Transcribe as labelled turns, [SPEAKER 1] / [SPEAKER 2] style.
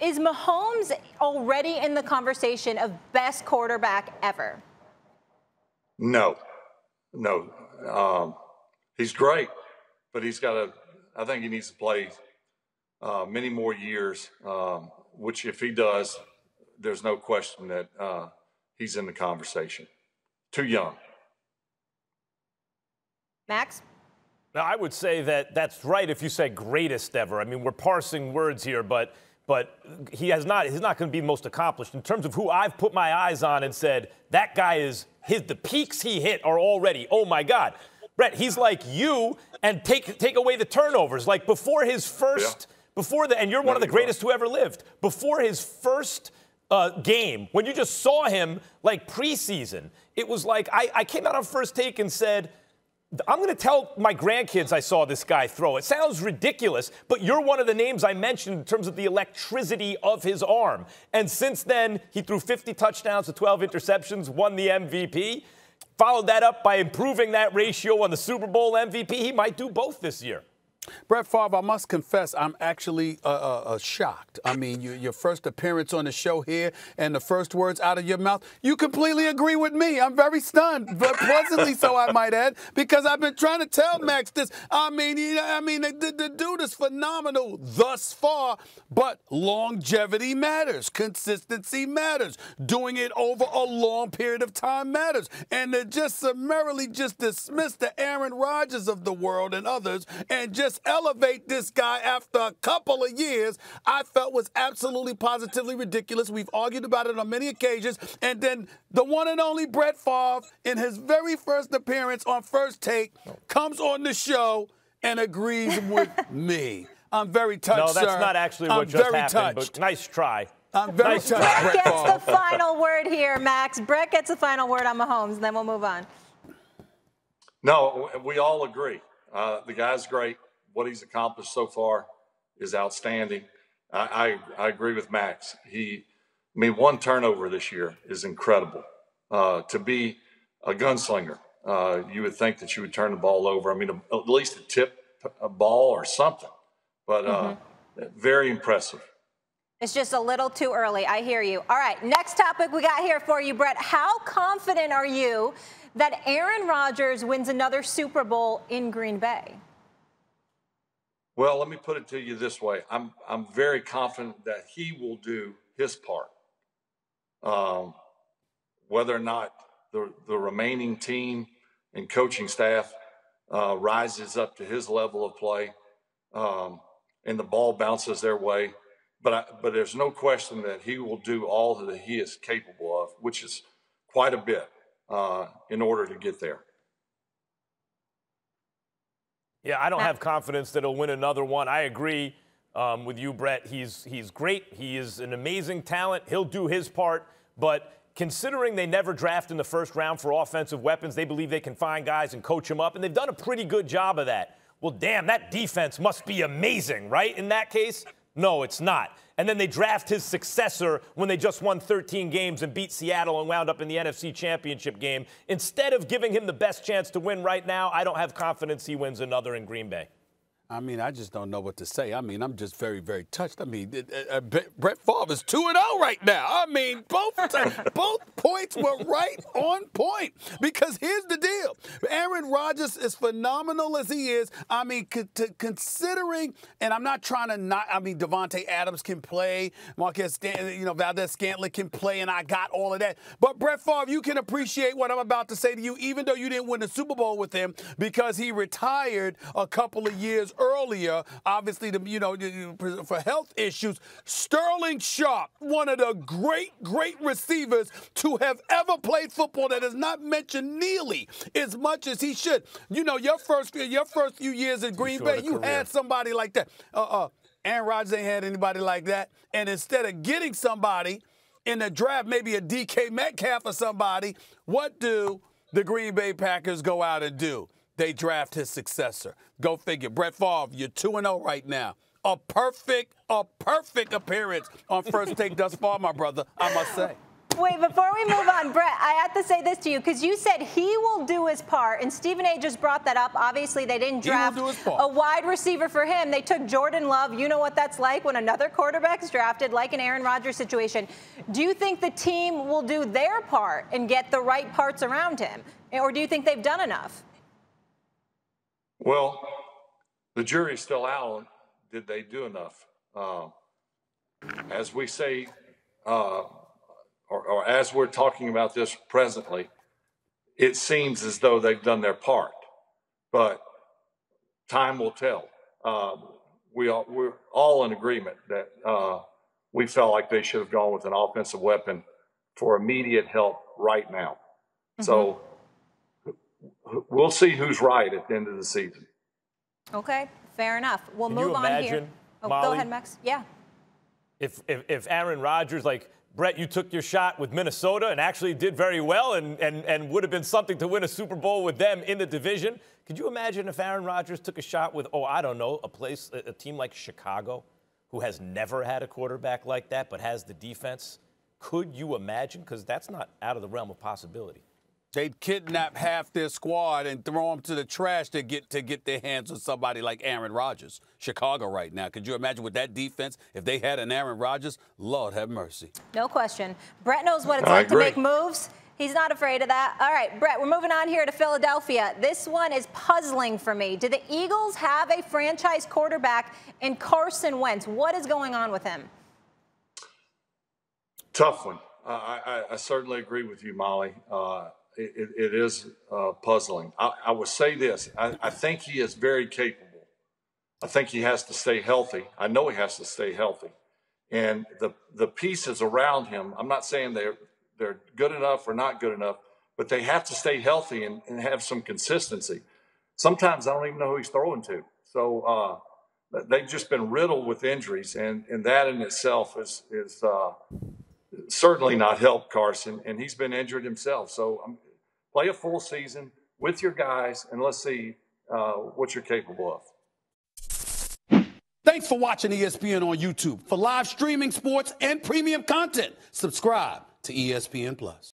[SPEAKER 1] is Mahomes already in the conversation of best quarterback ever?
[SPEAKER 2] No. He's great, but I think he needs to play many more years, which if he does, there's no question that he's in the conversation. Too young.
[SPEAKER 1] Max?
[SPEAKER 3] Now, I would say that that's right if you say greatest ever. I mean, we're parsing words here, but he's not going to be most accomplished. In terms of who I've put my eyes on and said, that guy is the peaks he hit are already, oh my God. Brett, he's like you, and take away the turnovers. Like before his first, and you're one of the greatest who ever lived. Before his first game, when you just saw him like preseason, it was like I came out on First Take and said, I'm going to tell my grandkids I saw this guy throw. It sounds ridiculous, but you're one of the names I mentioned in terms of the electricity of his arm. And since then, he threw 50 touchdowns to 12 interceptions, won the MVP, followed that up by improving that ratio on the Super Bowl MVP. He might do both this year.
[SPEAKER 4] Brett Favre, I must confess, I'm actually shocked. I mean, your first appearance on the show here and the first words out of your mouth, you completely agree with me. I'm very stunned, but pleasantly so, I might add, because I've been trying to tell Max this. I mean, the dude is phenomenal thus far, but longevity matters. Consistency matters. Doing it over a long period of time matters. And to just summarily just dismiss the Aaron Rodgers of the world and others and just elevate this guy after a couple of years, I felt was absolutely positively ridiculous. We've argued about it on many occasions. And then the one and only Brett Favre, in his very first appearance on First Take, comes on the show and agrees with me. I'm very touched, sir.
[SPEAKER 3] No, that's not actually what just happened, but nice try.
[SPEAKER 4] I'm very touched,
[SPEAKER 1] Brett gets the final word here, Max. Brett gets the final word on Mahomes, and then we'll move on.
[SPEAKER 2] No, we all agree. The guy's great. What he's accomplished so far is outstanding. I agree with Max. One turnover this year is incredible. To be a gunslinger, you would think that you would turn the ball over. I mean, at least a tip a ball or something. But very impressive.
[SPEAKER 1] It's just a little too early. I hear you. All right, next topic we got here for you, Brett. How confident are you that Aaron Rodgers wins another Super Bowl in Green Bay?
[SPEAKER 2] Well, let me put it to you this way. I'm very confident that he will do his part. Whether or not the remaining team and coaching staff rises up to his level of play and the ball bounces their way. But there's no question that he will do all that he is capable of, which is quite a bit in order to get there.
[SPEAKER 3] Yeah, I don't have confidence that he'll win another one. I agree with you, Brett. He's great. He is an amazing talent. He'll do his part. But considering they never draft in the first round for offensive weapons, they believe they can find guys and coach them up, and they've done a pretty good job of that. Well, damn, that defense must be amazing, right, in that case? No, it's not. And then they draft his successor when they just won 13 games and beat Seattle and wound up in the NFC Championship game. Instead of giving him the best chance to win right now, I don't have confidence he wins another in Green Bay.
[SPEAKER 4] I mean, I just don't know what to say. I mean, I'm just very, very touched. I mean, Brett Favre is 2-0 right now. I mean, both points were right on point. Because here's the deal. Aaron Rodgers, as phenomenal as he is, I mean, considering, and I'm not trying to not, I mean, Devontae Adams can play, Valdez-Scantling can play, and I got all of that. But Brett Favre, you can appreciate what I'm about to say to you, even though you didn't win the Super Bowl with him, because he retired a couple of years earlier, obviously, for health issues. Sterling Sharp, one of the great receivers to have ever played football that is not mentioned nearly as much as he should. You know, your first few years in Green Bay, you had somebody like that. Aaron Rodgers ain't had anybody like that. And instead of getting somebody in the draft, maybe a DK Metcalf or somebody, what do the Green Bay Packers go out and do? They draft his successor. Go figure. Brett Favre, you're 2-0 right now. A perfect appearance on First Take thus far, my brother, I must say.
[SPEAKER 1] Wait, before we move on, Brett, I have to say this to you because you said he will do his part, and Stephen A. just brought that up. Obviously, they didn't draft a wide receiver for him. They took Jordan Love. You know what that's like when another quarterback is drafted, like an Aaron Rodgers situation. Do you think the team will do their part and get the right parts around him, or do you think they've done enough?
[SPEAKER 2] Well, the jury's still out on did they do enough. As we say, or as we're talking about this presently, it seems as though they've done their part, but time will tell. We're all in agreement that we felt like they should have gone with an offensive weapon for immediate help right now. Mm-hmm. So we'll see who's right at the end of the season.
[SPEAKER 1] Okay, fair enough. We'll
[SPEAKER 3] Can
[SPEAKER 1] move
[SPEAKER 3] you
[SPEAKER 1] on
[SPEAKER 3] imagine,
[SPEAKER 1] here. Oh,
[SPEAKER 3] Molly,
[SPEAKER 1] go ahead, Max. Yeah.
[SPEAKER 3] If Aaron Rodgers, like, Brett, you took your shot with Minnesota and actually did very well and would have been something to win a Super Bowl with them in the division. Could you imagine if Aaron Rodgers took a shot with, I don't know, a team like Chicago, who has never had a quarterback like that but has the defense? Could you imagine? Because that's not out of the realm of possibility.
[SPEAKER 4] They'd kidnap half their squad and throw them to the trash to get their hands on somebody like Aaron Rodgers. Chicago right now. Could you imagine with that defense, if they had an Aaron Rodgers? Lord have mercy.
[SPEAKER 1] No question. Brett knows what it's like to make moves. He's not afraid of that. All right, Brett, we're moving on here to Philadelphia. This one is puzzling for me. Do the Eagles have a franchise quarterback in Carson Wentz? What is going on with him?
[SPEAKER 2] Tough one. I certainly agree with you, Molly. It is puzzling. I would say this. I think he is very capable. I think he has to stay healthy. I know he has to stay healthy. And the pieces around him, I'm not saying they're good enough or not good enough, but they have to stay healthy and have some consistency. Sometimes I don't even know who he's throwing to. So they've just been riddled with injuries, and that in itself is certainly not helped Carson, and he's been injured himself. So play a full season with your guys, and let's see what you're capable of.
[SPEAKER 4] Thanks for watching ESPN on YouTube. For live streaming sports and premium content, subscribe to ESPN+.